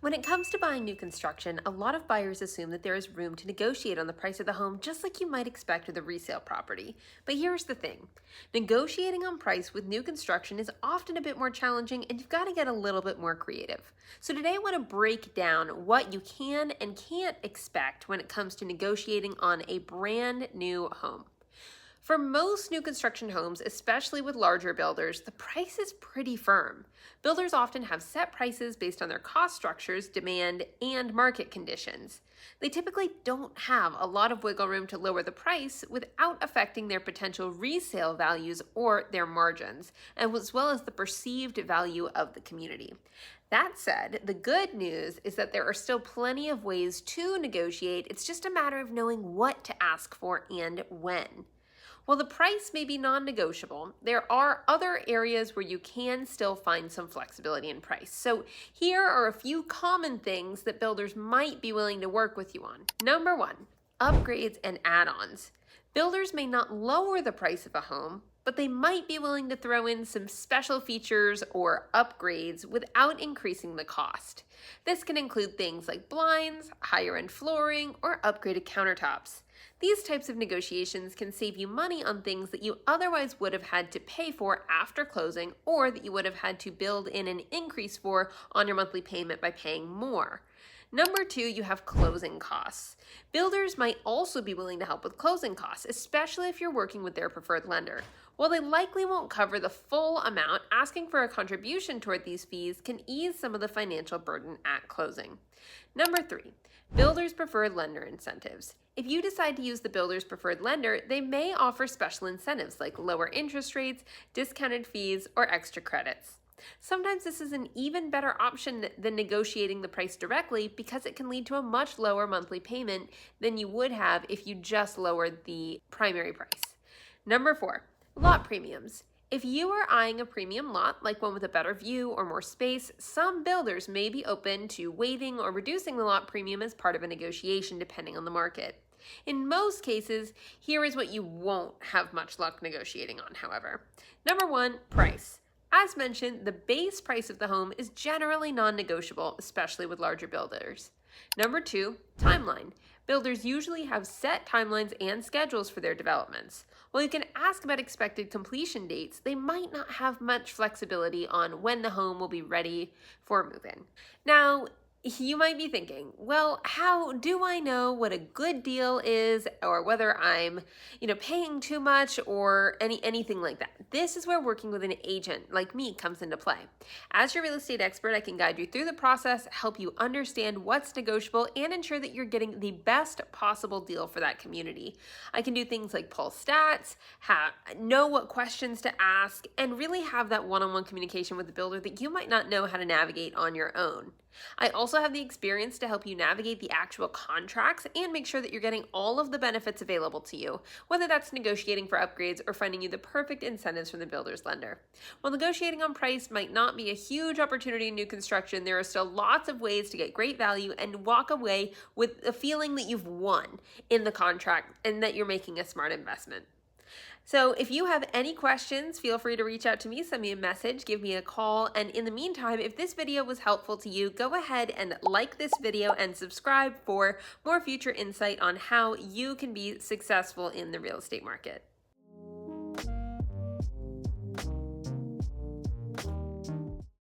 When it comes to buying new construction, a lot of buyers assume that there is room to negotiate on the price of the home just like you might expect with a resale property. But here's the thing, negotiating on price with new construction is often a bit more challenging and you've got to get a little bit more creative. So today I want to break down what you can and can't expect when it comes to negotiating on a brand new home. For most new construction homes, especially with larger builders, the price is pretty firm. Builders often have set prices based on their cost structures, demand, and market conditions. They typically don't have a lot of wiggle room to lower the price without affecting their potential resale values or their margins, as well as the perceived value of the community. That said, the good news is that there are still plenty of ways to negotiate. It's just a matter of knowing what to ask for and when. While the price may be non-negotiable, there are other areas where you can still find some flexibility in price. So here are a few common things that builders might be willing to work with you on. Number one, upgrades and add-ons. Builders may not lower the price of a home, but they might be willing to throw in some special features or upgrades without increasing the cost. This can include things like blinds, higher-end flooring, or upgraded countertops. These types of negotiations can save you money on things that you otherwise would have had to pay for after closing or that you would have had to build in an increase for on your monthly payment by paying more. Number two, you have closing costs. Builders might also be willing to help with closing costs, especially if you're working with their preferred lender. While they likely won't cover the full amount, asking for a contribution toward these fees can ease some of the financial burden at closing. Number three, builders' preferred lender incentives. If you decide to use the builder's preferred lender, they may offer special incentives like lower interest rates, discounted fees, or extra credits. Sometimes this is an even better option than negotiating the price directly because it can lead to a much lower monthly payment than you would have if you just lowered the primary price. Number four, lot premiums. If you are eyeing a premium lot, like one with a better view or more space, some builders may be open to waiving or reducing the lot premium as part of a negotiation depending on the market. In most cases, here is what you won't have much luck negotiating on, however. Number one, price. As mentioned, the base price of the home is generally non-negotiable, especially with larger builders. Number two, timeline. Builders usually have set timelines and schedules for their developments. While you can ask about expected completion dates, they might not have much flexibility on when the home will be ready for move-in. Now, you might be thinking, well, how do I know what a good deal is or whether I'm, paying too much or anything like that? This is where working with an agent like me comes into play. As your real estate expert, I can guide you through the process, help you understand what's negotiable, and ensure that you're getting the best possible deal for that community. I can do things like pull stats, know what questions to ask, and really have that one-on-one communication with the builder that you might not know how to navigate on your own. I also have the experience to help you navigate the actual contracts and make sure that you're getting all of the benefits available to you, whether that's negotiating for upgrades or finding you the perfect incentives from the builder's lender. While negotiating on price might not be a huge opportunity in new construction, there are still lots of ways to get great value and walk away with a feeling that you've won in the contract and that you're making a smart investment. So if you have any questions, feel free to reach out to me, send me a message, give me a call. And in the meantime, if this video was helpful to you, go ahead and like this video and subscribe for more future insight on how you can be successful in the real estate market.